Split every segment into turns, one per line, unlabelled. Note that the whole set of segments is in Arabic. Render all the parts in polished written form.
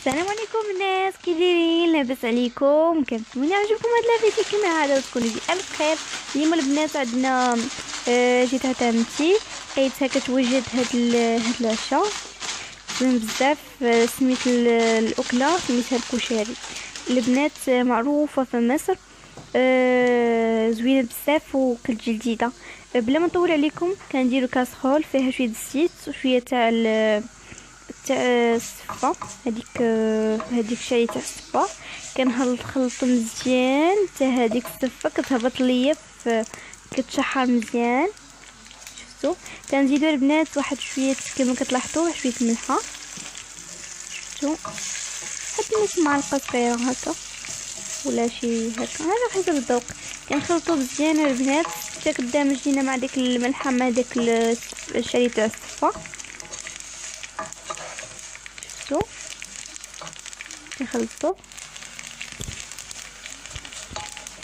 السلام عليكم الناس، كي دايرين؟ لاباس عليكم؟ كنتمنى يعجبكم هذا الفيديو كما عاده وتكونوا بألف خير. اليوم البنات عندنا جيت عند عمتي لقيتها كتوجد هاد العشاء زوين بزاف. سميت الاكله سميتها الكشري. البنات معروفه في مصر، زوينه بزاف وكتجي لذيذه. بلا ما نطول عليكم كنديروا كاسرول فيها شويه الزيت وشويه تاع الصفه. هذيك الشاي تاع الصفه كنخلطو مزيان حتى هذيك الصفه كتهبط ليا كتشحر مزيان. شفتوا؟ كنزيدو البنات واحد شويه كما كتلاحظوا شويه الملحه. شفتوا؟ واحد نص معلقه صغيره هكا ولا شي هكا على حسب الذوق. كنخلطو مزيان البنات حتى كدامج لينا مع ديك الملحه مع داك الشاي تاع الصفه. شفتوا؟ كنخلطو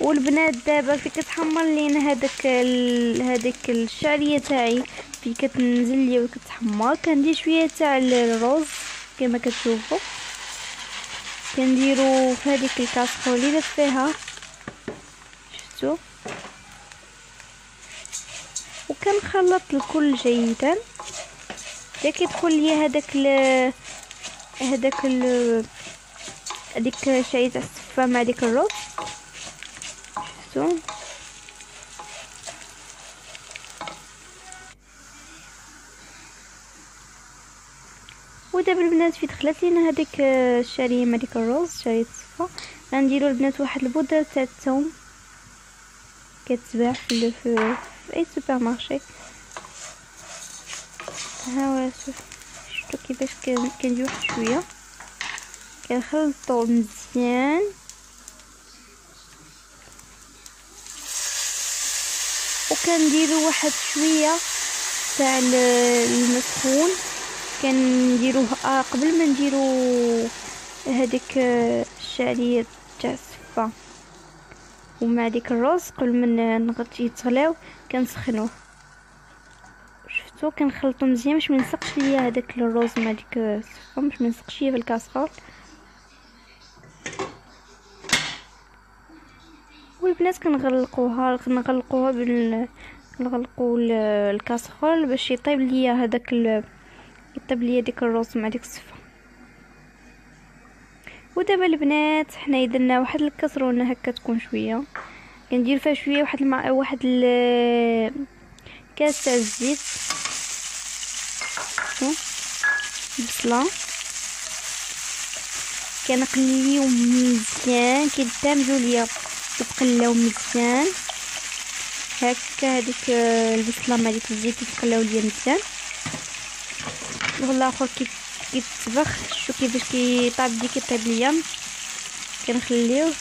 والبنات دابا في كتحمر لينا هذاك الشعريه تاعي في كتنزل لي وكتحمر. كندير شويه تاع الرز كما كتشوفوا كنديرو في هذيك الكاسرول اللي درت فيها. شفتوا؟ وكنخلط الكل جيدا حتى كيدخل لي هذيك الشاي تاع الصفه مع ديك الرز. شفتوا؟ ودابا البنات في دخلت لينا هذيك الشعريه مع ديك الرز شعريه الصفه. غنديروا البنات واحد البودره تاع الثوم كتباع في اي سوبر مارشي. ها شفتوا كيفاش كندير واحد شويه كنخلطو مزيان وكنديروا واحد شويه تاع المسخون كنديروه قبل ما نديروا هذيك الشعريه تاع الصفه ومع ديك الرز قبل ما يتغلاو كنسخنوه. شفتوا؟ كنخلطو مزيان باش ما يلصقش ليا هذاك الرز مع ديك الصفه باش ما يلصقش ليا في الكاسرول. والبنات كنغلقوها نغلقوا الكاسرول باش يطيب ليا يطيب ليا ديك الرز مع ديك الصفه. ودابا البنات حنا درنا واحد الكسرونه هكا تكون شويه كندير فيها شويه واحد كاس تاع الزيت بصله كنقليهم مزيان كيدمجوا ليا وتقلاو مزيان هكا. هذيك البصله مع ديك الزيت يتقلاو ليا مزيان. الاخر كيتسبخ شو كيفاش كيطيب ليا كنخليوه.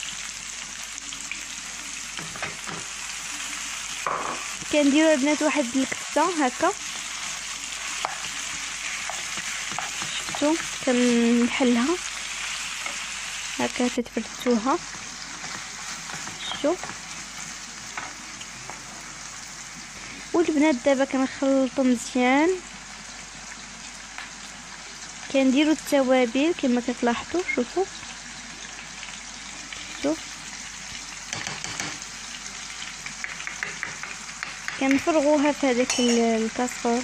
كنديروا البنات واحد الكبسه هكا. شفتوا؟ كنحلها هكا تتفردوها. شفتوا؟ والبنات دابا كنخلطوا مزيان كنديروا التوابل كما كتلاحظوا. شوفوا كنفرغوها في هذاك الكاسرول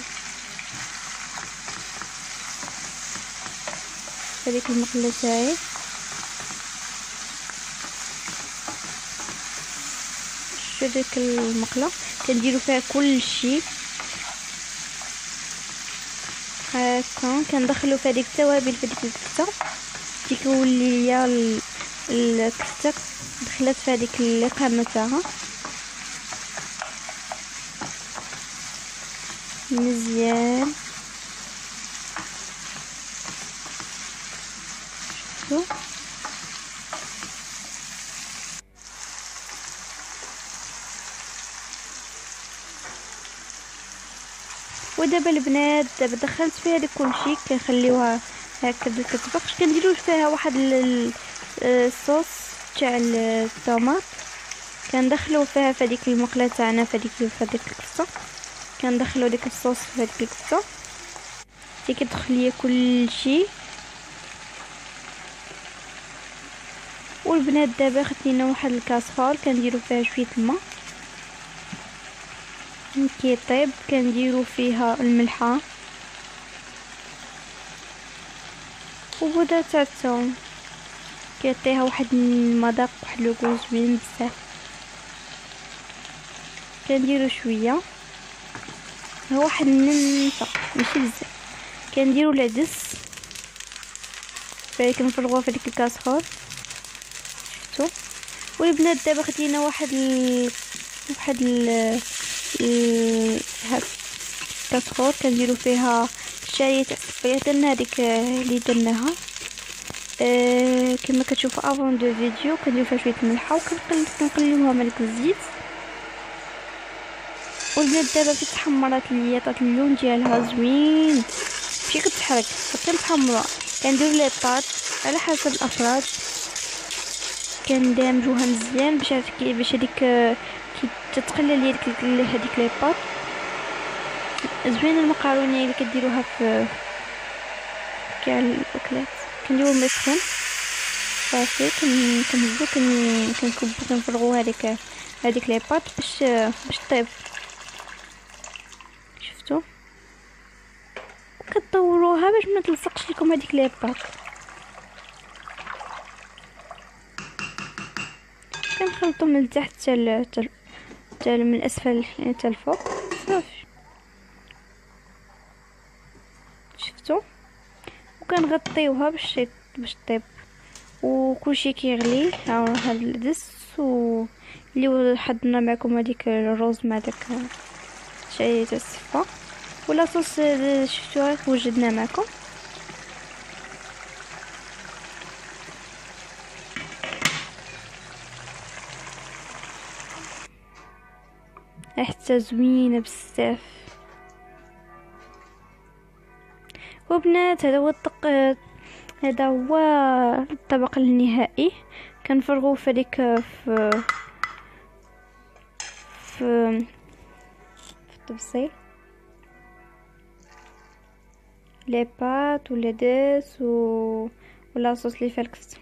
في هذيك المقله تاعي. شوفوا ديك المقله كنديروا فيها كل شيء هكا كندخلوا في هذيك التوابل في هذيك الكفته تيكولي ليا الكفته دخلت في هذيك القامه تاعها مزيان. شفتوا؟ ودابا البنات دابا دخلت فيها داك كلشي كنخليوها هكا كتبقش كنديروا فيها واحد الصوص تاع الطوماط كندخلو فيها في هذيك المقله تاعنا في هذيك الكفته. كندخلو ديك الصوص في هذيك الكفته حتى كيدخل ليا كلشي والبنات دابا خدينا واحد الكاسرول كنديرو فيها شويه الماء كيطيب، كنديرو فيها الملحه وبودره تاع الثوم، كيعطيها واحد المذاق واحد لوغو زوين بزاف. كنديرو شويه واحد النمسه ماشي بزاف، كنديرو العدس باقي كنفرغوه في ديك الكاسرول شفتو. والبنات دابا خدينا واحد هاد الكاسرول كنديرو فيها الشعريه تاع الصفيه، درنا هذيك اللي درناها كما كتشوفوا افون دو فيديو. كنديرو فيها شويه الملحه وكنقليوها مع الزيت. والبنات دابا في تحمرات ليا، عطات اللون ديالها زوين ماشي كتحرق كنتحمرها. كندير لي طاط على حسب الافراد، كندمجوها مزيان باش هذيك كي تتقلى لي هذيك لي باط زوينه. المقارونه اللي كديروها في كاع الاكلات كنديرو مسخن صافي، كنهزو كنكبو كنفرغو هذيك لي باط باش طيب شفتو. وكتطوروها باش ما تلصقش لكم هذيك لي باط. كنخلطو من التحت حتى من الاسفل حتى الفوق صافي شفتو. وكنغطيوها باش طيب وكلشي كيغلي. ها هذا العدس اللي حضرنا معكم هذيك الرز مع داك شعيريه تاع الصفه ولا صوص شفتوها وجدنا معكم. ريحتها زوينه بزاف. وبنات هذا هو الطبق النهائي. كنفرغوه في ديك في الطبسيل لي بات ولا داس ولا صوص اللي فيها الكفتة.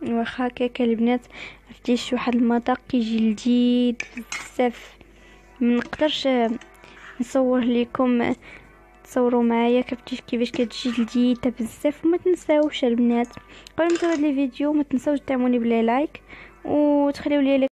واخا كيك البنات عرفتيش واحد المذاق كيجي لذيذ بزاف. منقدرش نصور لكم تصوروا معايا كيفاش كتجي لذيذه بزاف. وما تنساوش البنات قبل ما تبداو الفيديو ما تنساوش تعملوني بلي لايك وتخليو لي